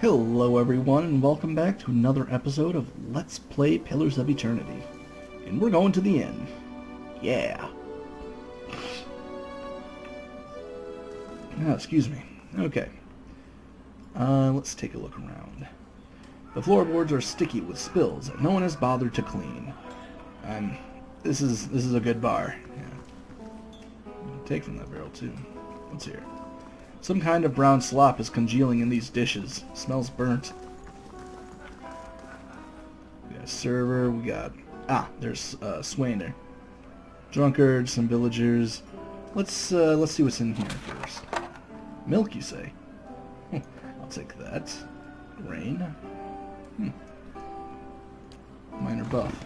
Hello everyone, and welcome back to another episode of Let's Play Pillars of Eternity. And we're going to the inn. Yeah. Excuse me. Okay. Let's take a look around. The floorboards are sticky with spills that no one has bothered to clean. This is a good bar. Yeah. Take from that barrel too. What's here? Some kind of brown slop is congealing in these dishes. Smells burnt. We got a server. We got... there's Swain there. Drunkards, some villagers. Let's see what's in here first. Milk, you say? I'll take that. Grain. Minor buff.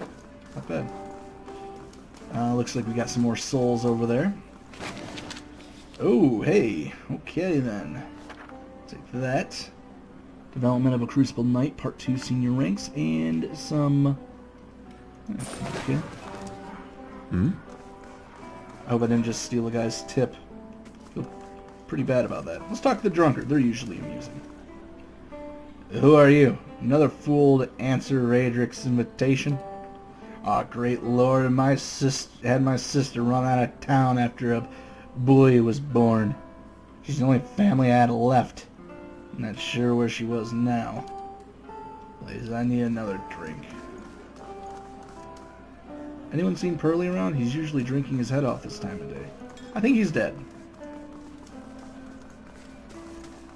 Not bad. Looks like we got some more souls over there. Oh, hey. Okay, then. Take that. Development of a Crucible Knight, Part 2 Senior Ranks, and some... Okay. I hope I didn't just steal a guy's tip. Feel pretty bad about that. Let's talk to the drunkard. They're usually amusing. Who are you? Another fool to answer Raedric's invitation? Aw, great lord, had my sister run out of town after a boy was born. She's the only family I had left. I'm not sure where she was now. Please, I need another drink. Anyone seen Pearly around? He's usually drinking his head off this time of day. I think he's dead.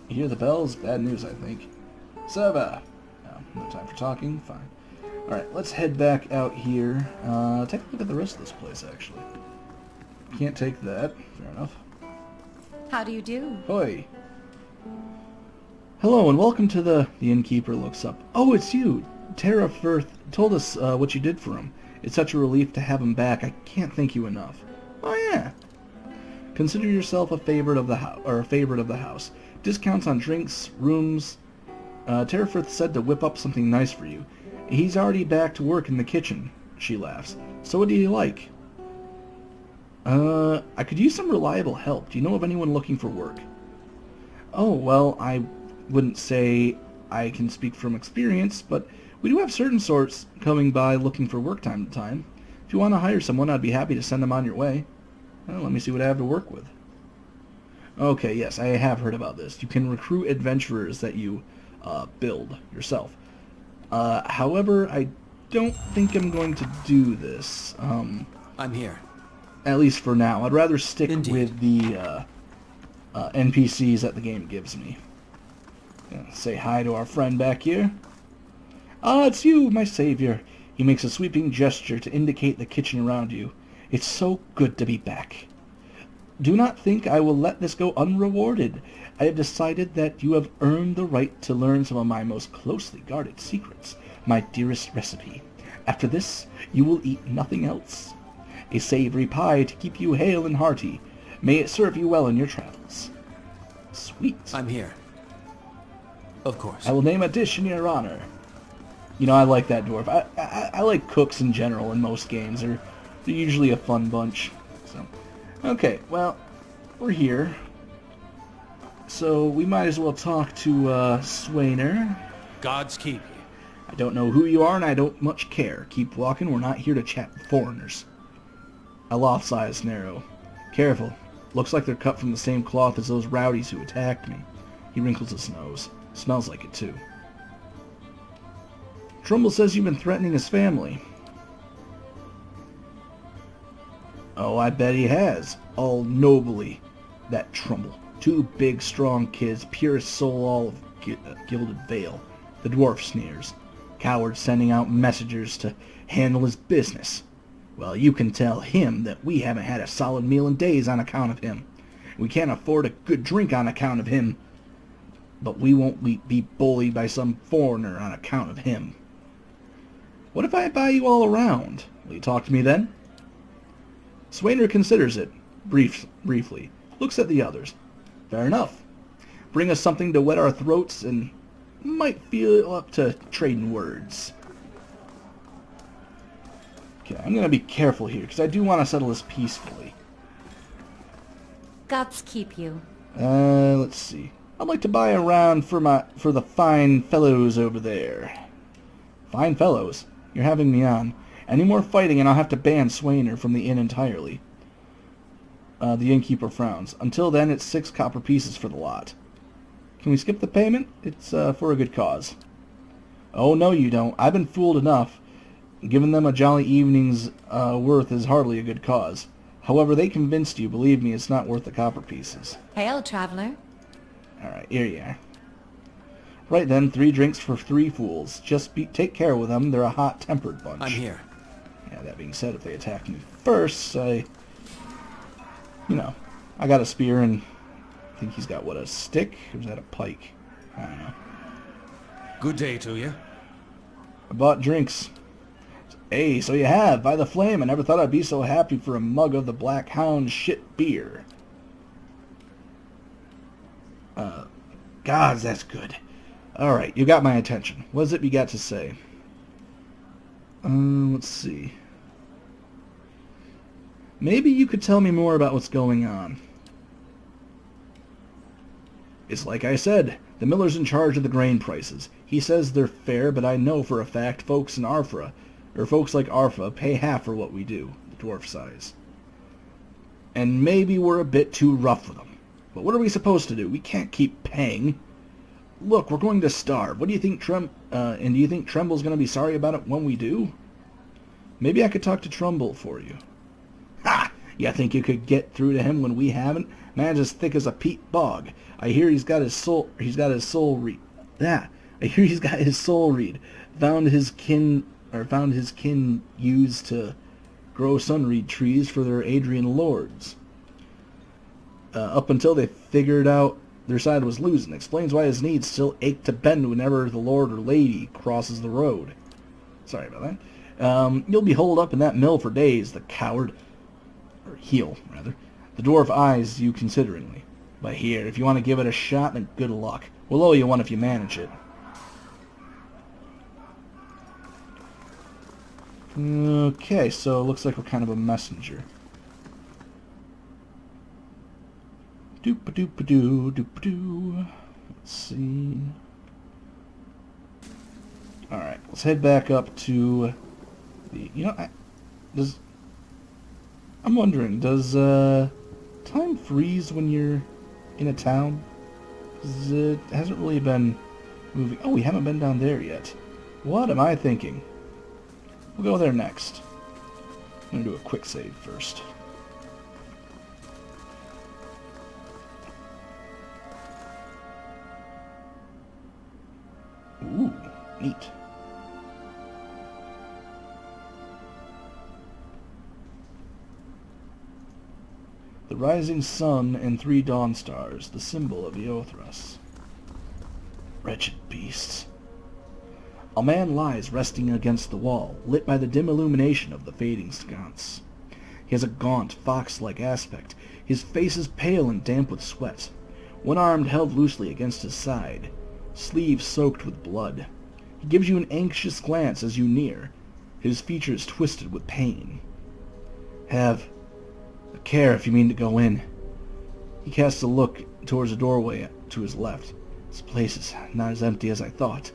You hear the bells? Bad news, I think. Seba! No time for talking. Fine. Alright, let's head back out here. Take a look at the rest of this place, actually. Can't take that. Fair enough. How do you do? Hoi. Hello and welcome to the innkeeper looks up. Oh, it's you! Tara Firth told us what you did for him. It's such a relief to have him back. I can't thank you enough. Oh yeah. Consider yourself a favorite of the house. Discounts on drinks, rooms. Tara Firth said to whip up something nice for you. He's already back to work in the kitchen. She laughs. So what do you like? I could use some reliable help. Do you know of anyone looking for work? Oh, well, I wouldn't say I can speak from experience, but we do have certain sorts coming by looking for work time to time. If you want to hire someone, I'd be happy to send them on your way. Well, let me see what I have to work with. Okay, yes, I have heard about this. You can recruit adventurers that you build yourself. However, I don't think I'm going to do this. I'm here. At least for now. I'd rather stick Indeed. with the NPCs that the game gives me. Say hi to our friend back here. Ah, it's you, my savior. He makes a sweeping gesture to indicate the kitchen around you. It's so good to be back. Do not think I will let this go unrewarded. I have decided that you have earned the right to learn some of my most closely guarded secrets, my dearest recipe. After this, you will eat nothing else. A savory pie to keep you hale and hearty. May it serve you well in your travels. Sweet. I'm here. Of course. I will name a dish in your honor. You know, I like that dwarf. I like cooks in general in most games. They're usually a fun bunch. So, okay, well, we're here. So we might as well talk to Swainer. Gods keep you. I don't know who you are, and I don't much care. Keep walking. We're not here to chat with foreigners. Aloth's eyes narrow. Careful. Looks like they're cut from the same cloth as those rowdies who attacked me. He wrinkles his nose. Smells like it, too. Trumbull says you've been threatening his family. Oh, I bet he has. All nobly. That Trumbull. Two big, strong kids, purest soul all of Gilded Vale. The dwarf sneers. Coward sending out messengers to handle his business. Well, you can tell him that we haven't had a solid meal in days on account of him. We can't afford a good drink on account of him. But we won't be bullied by some foreigner on account of him. What if I buy you all around? Will you talk to me then? Swainer considers it, briefly. Looks at the others. Fair enough. Bring us something to wet our throats and might feel up to trading words. Okay, I'm going to be careful here, because I do want to settle this peacefully. Gods keep you. Let's see. I'd like to buy a round for the fine fellows over there. Fine fellows? You're having me on. Any more fighting and I'll have to ban Swainer from the inn entirely. The innkeeper frowns. Until then, it's 6 copper pieces for the lot. Can we skip the payment? It's for a good cause. Oh, no you don't. I've been fooled enough. Giving them a jolly evening's worth is hardly a good cause. However, they convinced you. Believe me, it's not worth the copper pieces. Hail, traveler. Alright, here you are. Right then, 3 drinks for 3 fools. Just take care with them. They're a hot-tempered bunch. I'm here. Yeah, that being said, if they attack me first, I got a spear and I think he's got, what, a stick? Or is that a pike? I don't know. Good day to you. I bought drinks. Hey, so you have. By the flame, I never thought I'd be so happy for a mug of the Black Hound shit beer. Gods, that's good. Alright, you got my attention. What is it you got to say? Let's see. Maybe you could tell me more about what's going on. It's like I said. The miller's in charge of the grain prices. He says they're fair, but I know for a fact folks like Arfa, pay half for what we do, the dwarf size. And maybe we're a bit too rough with them. But what are we supposed to do? We can't keep paying. Look, we're going to starve. What do you think, and do you think Tremble's going to be sorry about it when we do? Maybe I could talk to Tremble for you. Ha! You think you could get through to him when we haven't? Man's as thick as a peat bog. I hear he's got his soul read. I hear he's got his soul read. Found his kin used to grow sunreed trees for their Adrian lords. Up until they figured out their side was losing. Explains why his knees still ache to bend whenever the lord or lady crosses the road. Sorry about that. You'll be holed up in that mill for days, the coward. Or heel, rather. The dwarf eyes you consideringly. But here, if you want to give it a shot, then good luck. We'll owe you one if you manage it. Okay, so it looks like we're kind of a messenger. Doop-a-doop-a-doo, doop-a-doo. Let's see. Alright, let's head back up to the... I'm wondering, does time freeze when you're in a town? 'Cause it hasn't really been moving. Oh, we haven't been down there yet. What am I thinking? We'll go there next. I'm going to do a quick save first. Ooh, neat. The rising sun and 3 dawn stars, the symbol of Eothras. Wretched beasts. A man lies resting against the wall, lit by the dim illumination of the fading sconce. He has a gaunt, fox-like aspect. His face is pale and damp with sweat. One arm held loosely against his side, sleeve soaked with blood. He gives you an anxious glance as you near, his features twisted with pain. Have a care if you mean to go in. He casts a look towards the doorway to his left. This place is not as empty as I thought.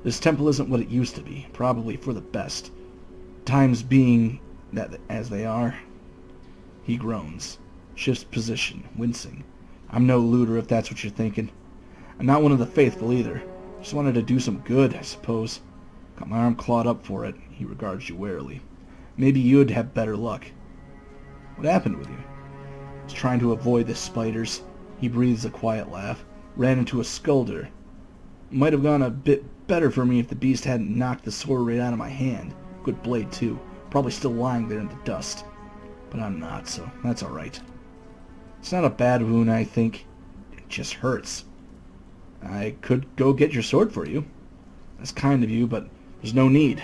This temple isn't what it used to be, probably for the best. Times being that as they are. He groans, shifts position, wincing. I'm no looter if that's what you're thinking. I'm not one of the faithful either. Just wanted to do some good, I suppose. Got my arm clawed up for it. He regards you warily. Maybe you'd have better luck. What happened with you? I was trying to avoid the spiders. He breathes a quiet laugh. Ran into a skulder. Might have gone a bit better for me if the beast hadn't knocked the sword right out of my hand. Good blade, too. Probably still lying there in the dust. But I'm not, so that's alright. It's not a bad wound, I think. It just hurts. I could go get your sword for you. That's kind of you, but there's no need.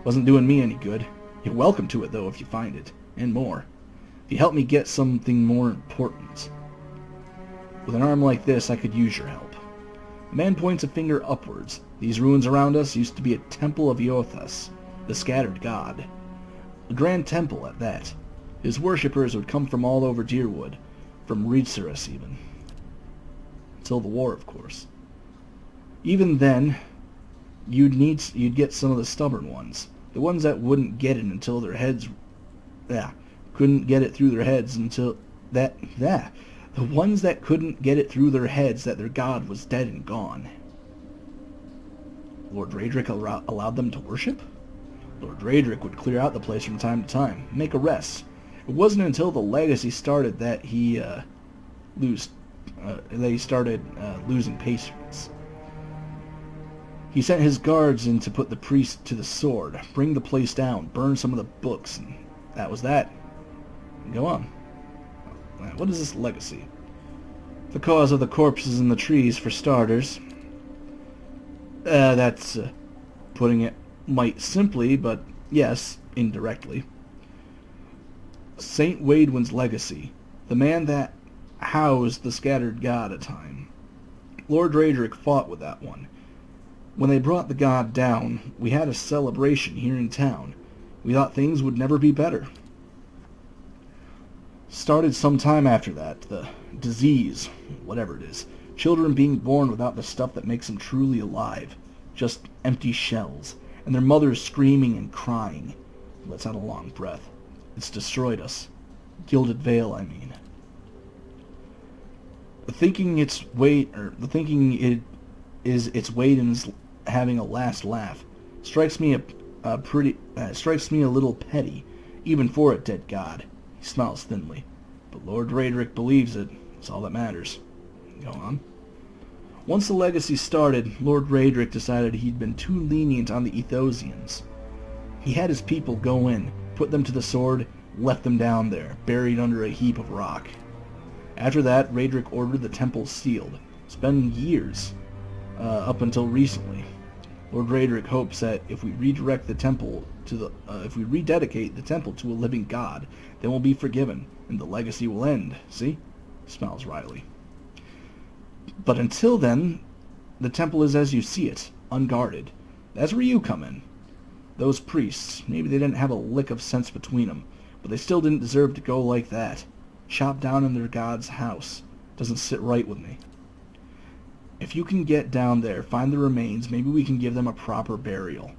Wasn't doing me any good. You're welcome to it, though, if you find it. And more. If you help me get something more important. With an arm like this, I could use your help. The man points a finger upwards. These ruins around us used to be a temple of Eothas, the scattered god. A grand temple at that. His worshippers would come from all over Deerwood, from Reedsaris even. until the war, of course. Even then, you'd get some of the stubborn ones, the ones that wouldn't get it until their heads, couldn't get it through their heads until the ones that couldn't get it through their heads that their god was dead and gone. Lord Raedric allowed them to worship? Lord Raedric would clear out the place from time to time, make arrests. It wasn't until the legacy started that he started losing patience. He sent his guards in to put the priest to the sword, bring the place down, burn some of the books, and that was that. Go on. What is this legacy? The cause of the corpses in the trees, for starters. That's putting it might simply, but yes, indirectly. Saint Waidwin's legacy, the man that housed the scattered god at time. Lord Raedric fought with that one. When they brought the god down, we had a celebration here in town. We thought things would never be better. Started some time after that, the disease, whatever it is. Children being born without the stuff that makes them truly alive. Just empty shells. And their mothers screaming and crying. Lets out a long breath. It's destroyed us. Gilded Vale, I mean. Thinking its weight in having a last laugh strikes me a little petty, even for a dead god. He smiles thinly, but Lord Raedric believes it. It's all that matters. Go on. Once the legacy started, Lord Raedric decided he'd been too lenient on the Ethosians. He had his people go in, put them to the sword, left them down there, buried under a heap of rock. After that, Raedric ordered the temple sealed. It's been years, up until recently. Lord Raedric hopes that if we rededicate the temple to a living god, then we'll be forgiven, and the legacy will end. See? Smiles wryly. But until then, the temple is as you see it, unguarded. That's where you come in. Those priests, maybe they didn't have a lick of sense between them, but they still didn't deserve to go like that. Chopped down in their god's house. Doesn't sit right with me. If you can get down there, find the remains, maybe we can give them a proper burial.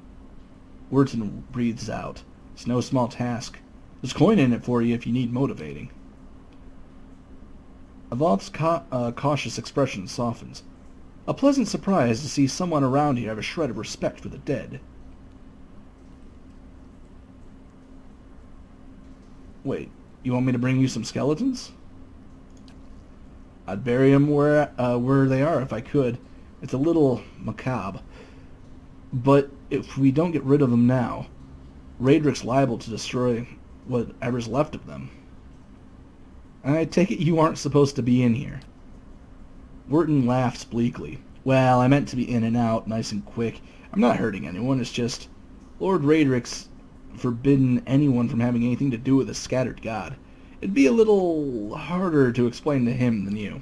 Wyrton breathes out. It's no small task. There's coin in it for you if you need motivating. Avald's cautious expression softens. A pleasant surprise to see someone around here have a shred of respect for the dead. Wait, you want me to bring you some skeletons? I'd bury them where they are if I could. It's a little macabre. But if we don't get rid of them now, Raedric's liable to destroy whatever's left of them. I take it you aren't supposed to be in here. Wyrton laughs bleakly. Well, I meant to be in and out, nice and quick. I'm not hurting anyone, it's just Lord Raedric's forbidden anyone from having anything to do with a scattered god. It'd be a little harder to explain to him than you.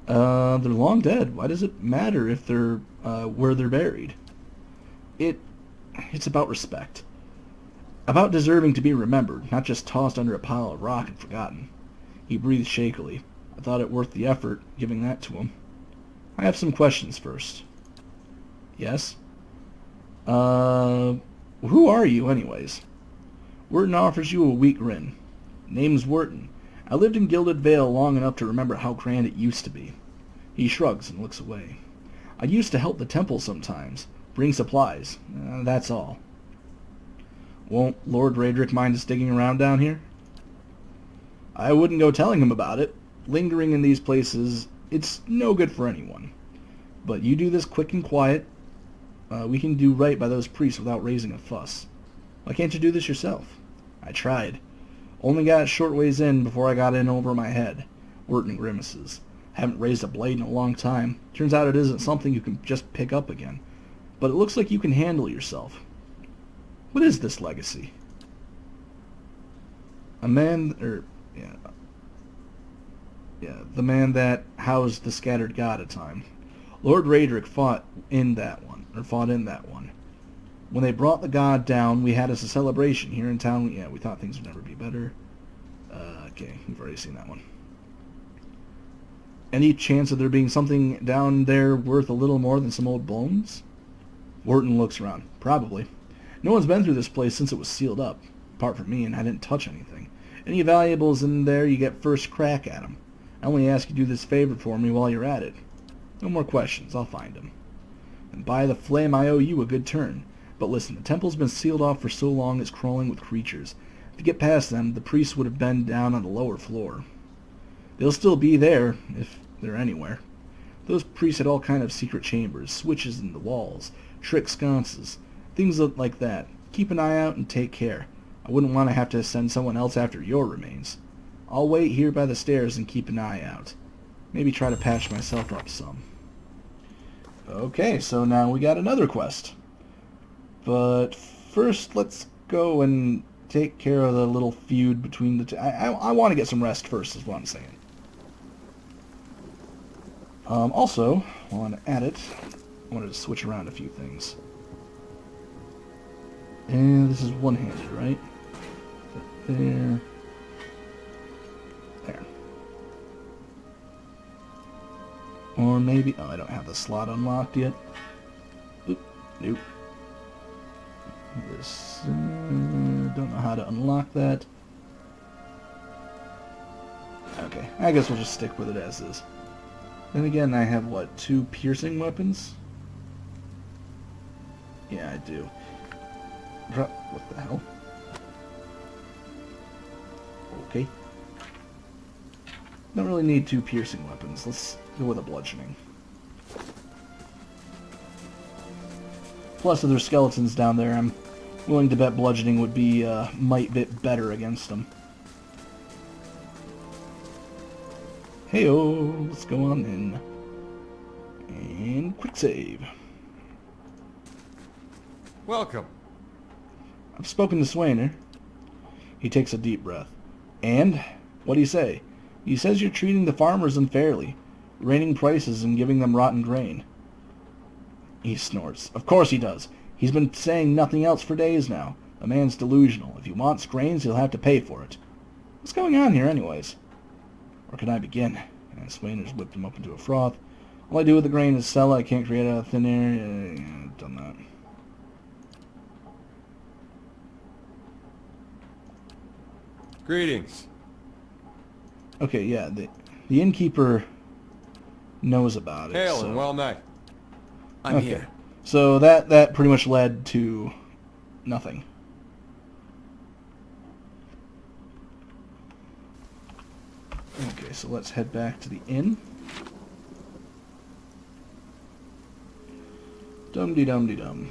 They're long dead. Why does it matter if they're where they're buried? It's about respect. About deserving to be remembered, not just tossed under a pile of rock and forgotten. He breathed shakily. I thought it worth the effort, giving that to him. I have some questions first. Yes? Who are you, anyways? Wyrton offers you a weak grin. Name's Wyrton. I lived in Gilded Vale long enough to remember how grand it used to be. He shrugs and looks away. I used to help the temple sometimes, bring supplies. That's all. Won't Lord Raedric mind us digging around down here? I wouldn't go telling him about it. Lingering in these places, it's no good for anyone. But you do this quick and quiet. We can do right by those priests without raising a fuss. Why can't you do this yourself? I tried. Only got a short ways in before I got in over my head. Wyrton grimaces. Haven't raised a blade in a long time. Turns out it isn't something you can just pick up again. But it looks like you can handle yourself. What is this legacy? The man that housed the scattered god at time. Lord Raedric fought in that one. When they brought the god down, we had a celebration here in town. Yeah, we thought things would never be better. Okay, we've already seen that one. Any chance of there being something down there worth a little more than some old bones? Wharton looks around. Probably. No one's been through this place since it was sealed up, apart from me, and I didn't touch anything. Any valuables in there, you get first crack at 'em. I only ask you to do this favor for me while you're at it. No more questions. I'll find 'em. And by the flame, I owe you a good turn. But listen, the temple's been sealed off for so long it's crawling with creatures. To get past them, the priests would have been down on the lower floor. They'll still be there, if they're anywhere. Those priests had all kind of secret chambers, switches in the walls, trick sconces, things like that. Keep an eye out and take care. I wouldn't want to have to send someone else after your remains. I'll wait here by the stairs and keep an eye out. Maybe try to patch myself up some. Okay, so now we got another quest. But first, let's go and take care of the little feud between the two. I want to get some rest first, is what I'm saying. Also, while I'm at it, I wanted to switch around a few things. And this is one-handed, right? There. There. Or maybe... Oh, I don't have the slot unlocked yet. Oop. Nope. This... don't know how to unlock that. Okay, I guess we'll just stick with it as is. Then again, I have, what, 2 piercing weapons? Yeah, I do. What the hell? Okay. Don't really need 2 piercing weapons. Let's go with a bludgeoning. Plus, if there's skeletons down there, I'm willing to bet bludgeoning would be a might bit better against them. Hey-oh, let's go on in. And quick save. Welcome. I've spoken to Swainer. He takes a deep breath. And? What do you say? He says you're treating the farmers unfairly, raining prices and giving them rotten grain. He snorts. Of course he does. He's been saying nothing else for days now. The man's delusional. If he wants grains, he'll have to pay for it. What's going on here anyways? Where can I begin? And Swainer's whipped him up into a froth. All I do with the grain is sell it. I can't create it out of thin air. I've done that. Greetings. Okay, yeah, the innkeeper knows about it. Hail so. and well met. I'm Okay. here. So that pretty much led to nothing. Okay, so let's head back to the inn. Dum-de-dum-de-dum.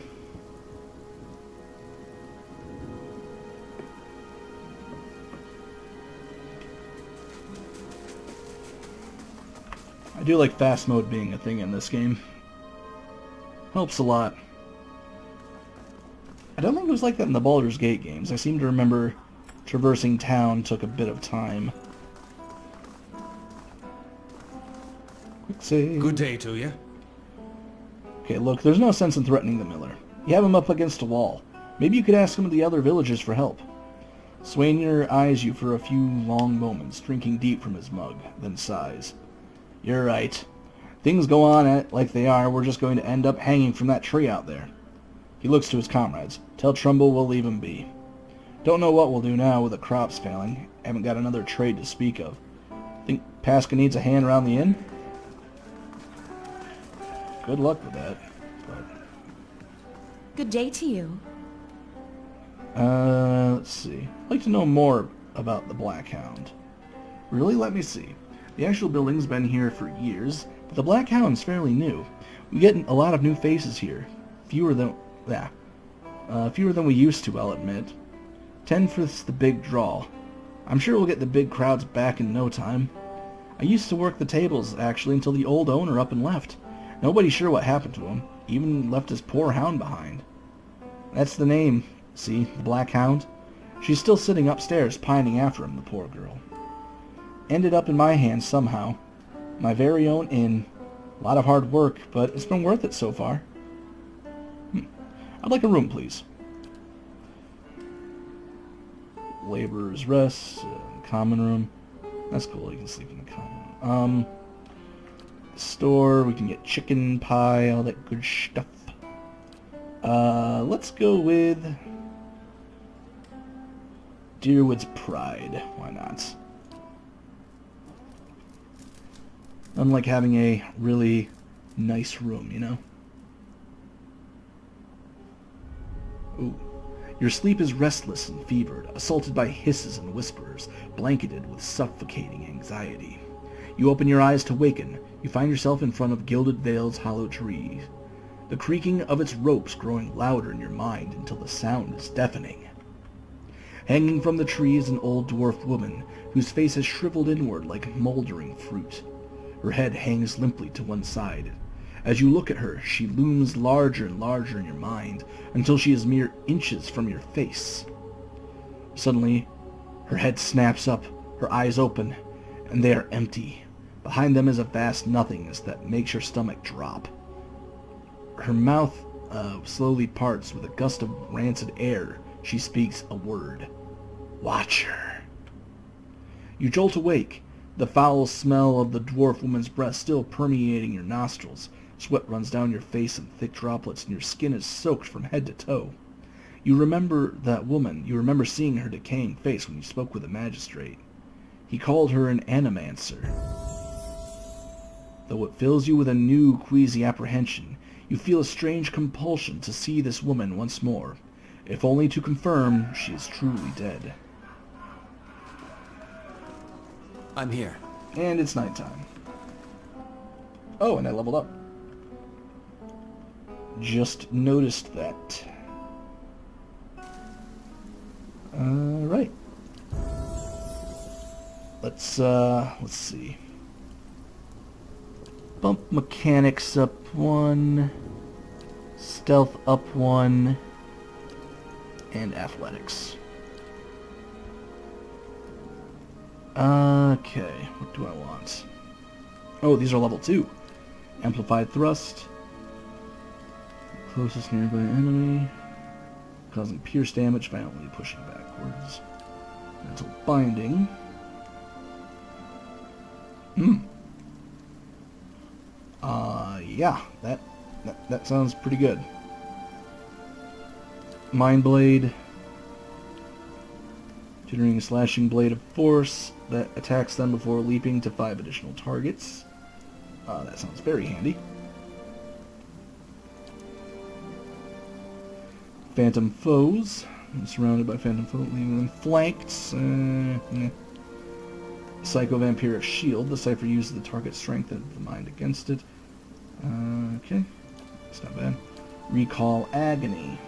I do like fast mode being a thing in this game. Helps a lot. I don't think it was like that in the Baldur's Gate games. I seem to remember traversing town took a bit of time. Quick save. Good day to you. Okay, look, there's no sense in threatening the miller. You have him up against a wall. Maybe you could ask some of the other villagers for help. Swainer eyes you for a few long moments, drinking deep from his mug, then sighs. You're right. Things go on like they are, we're just going to end up hanging from that tree out there. He looks to his comrades. Tell Trumbull we'll leave him be. Don't know what we'll do now with the crops failing. Haven't got another trade to speak of. Think Pasca needs a hand around the inn? Good luck with that. But... Good day to you. let's see. I'd like to know more about the Black Hound. Really? Let me see. The actual building's been here for years, but the Black Hound's fairly new. We get a lot of new faces here. Fewer than we used to, I'll admit. 10th the big draw. I'm sure we'll get the big crowds back in no time. I used to work the tables, actually, until the old owner up and left. Nobody's sure what happened to him. Even left his poor hound behind. That's the name. See, the Black Hound? She's still sitting upstairs, pining after him, the poor girl. Ended up in my hands somehow. My very own inn. A lot of hard work, but it's been worth it so far. I'd like a room, please. Laborer's rest, common room. That's cool, you can sleep in the common room. store. We can get chicken pie, all that good stuff. Let's go with Deerwood's Pride. Why not? Unlike having a really nice room, you know? Ooh. Your sleep is restless and fevered, assaulted by hisses and whispers, blanketed with suffocating anxiety. You open your eyes to waken. You find yourself in front of Gilded Vale's hollow tree, the creaking of its ropes growing louder in your mind until the sound is deafening. Hanging from the tree is an old dwarf woman, whose face has shriveled inward like moldering fruit. Her head hangs limply to one side. As you look at her, she looms larger and larger in your mind, until she is mere inches from your face. Suddenly, her head snaps up, her eyes open, and they are empty. Behind them is a vast nothingness that makes your stomach drop. Her mouth slowly parts with a gust of rancid air. She speaks a word. Watcher. You jolt awake, the foul smell of the dwarf woman's breath still permeating your nostrils. Sweat runs down your face in thick droplets, and your skin is soaked from head to toe. You remember that woman. You remember seeing her decaying face when you spoke with the magistrate. He called her an animancer. Though it fills you with a new, queasy apprehension, you feel a strange compulsion to see this woman once more, if only to confirm she is truly dead. I'm here. And it's nighttime. Oh, and I leveled up. Just noticed that. Right. Let's see. Bump mechanics up 1, stealth up 1, and athletics. Okay, what do I want? Oh, these are level 2. Amplified thrust. Closest nearby enemy. Causing pierce damage, violently pushing backwards. Mental binding. Yeah, that sounds pretty good. Mind Blade. Generating a slashing blade of force that attacks them before leaping to 5 additional targets. That sounds very handy. Phantom foes. I'm surrounded by phantom foes, leaving them flanked. Psycho-vampiric shield. The cipher uses the target's strength of the mind against it. Okay. That's not bad. Recall agony.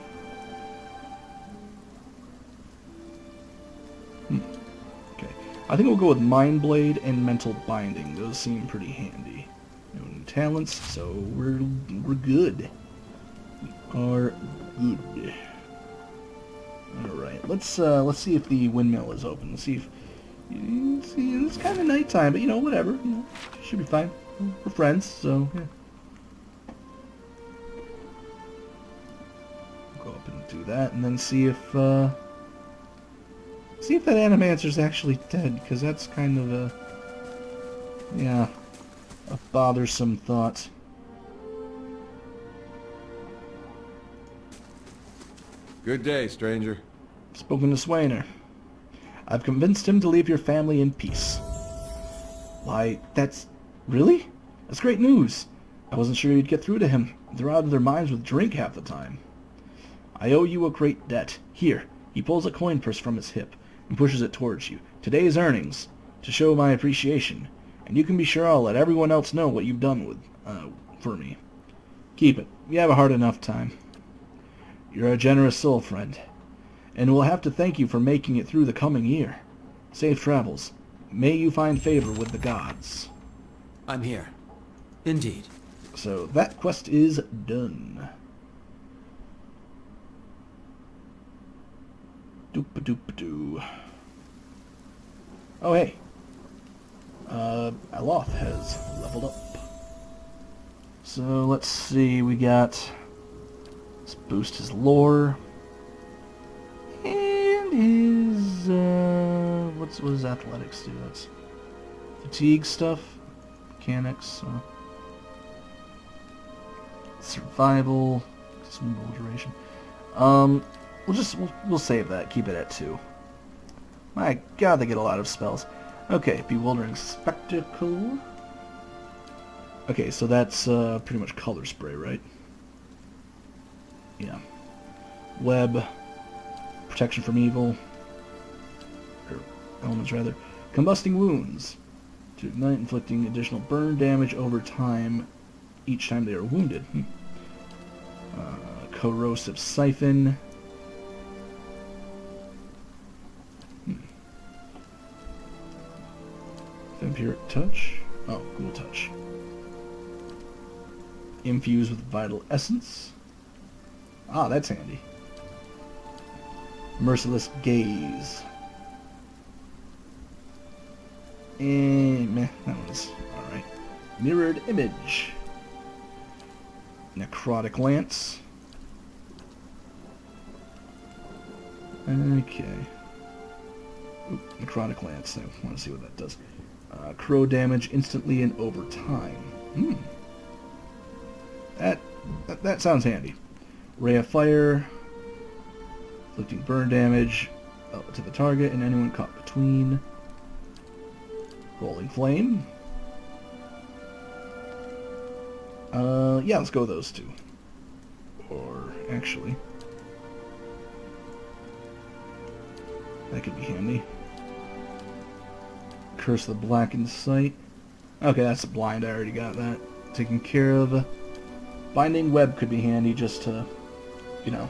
Okay. I think we'll go with Mind Blade and Mental Binding. Those seem pretty handy. No new talents, so we're good. We are good. Alright, let's see if the windmill is open. Let's see if it's kind of nighttime, but whatever. Should be fine. We're friends, so yeah. Go up and do that, and then see if that animancer's actually dead, because that's kind of a bothersome thought. Good day, stranger. Spoken to Swainer. I've convinced him to leave your family in peace. Why, that's... Really? That's great news. I wasn't sure you'd get through to him. They're out of their minds with drink half the time. I owe you a great debt. Here. He pulls a coin purse from his hip and pushes it towards you. Today's earnings, to show my appreciation. And you can be sure I'll let everyone else know what you've done for me. Keep it. You have a hard enough time. You're a generous soul, friend. And we'll have to thank you for making it through the coming year. Safe travels. May you find favor with the gods. I'm here. Indeed. So that quest is done. Doop-a-doop-a-doo. Oh, hey. Aloth has leveled up. So let's see, we got... Let's boost his lore. And his, what does athletics do? That's fatigue stuff, mechanics, Survival, consumable duration. We'll save that. Keep it at 2. My God, they get a lot of spells. Okay, bewildering spectacle. Okay, so that's pretty much color spray, right? Yeah. Web, protection from evil, or elements rather. Combusting wounds. To ignite, inflicting additional burn damage over time each time they are wounded. Corrosive siphon. Vampiric touch. Oh, ghoul touch. Infused with vital essence. Ah, that's handy. Merciless gaze. Meh, that one's alright. Mirrored image. Necrotic lance. Okay. Ooh, necrotic lance. I want to see what that does. Crow damage instantly and over time. That sounds handy. Ray of fire. Inflicting burn damage to the target and anyone caught between. Rolling flame. Yeah, let's go with those two. Or, actually, that could be handy. Curse of the Blackened Sight. Okay, that's a blind. I already got that taken care of. Binding Web could be handy just to, you know,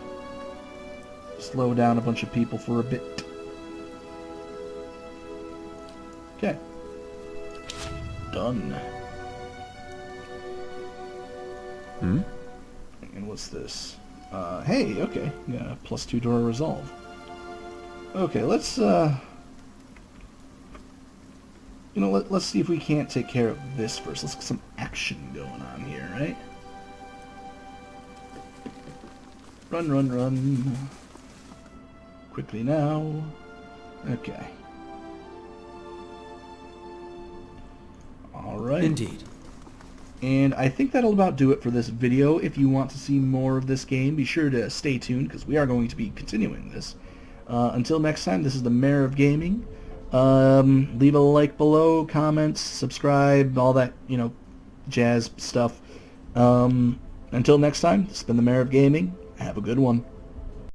slow down a bunch of people for a bit. Okay. Done. And what's this? Hey, okay. Yeah, +2 to our resolve. Okay, let's, you know, let's see if we can't take care of this first. Let's get some action going on here, right? Run, run, run. Quickly now. Okay. Alright. Indeed. And I think that'll about do it for this video. If you want to see more of this game, be sure to stay tuned, because we are going to be continuing this. Until next time, this is the Mayor of Gaming. Leave a like below, comments, subscribe, all that, you know, jazz stuff. Until next time, this has been the Mayor of Gaming. Have a good one.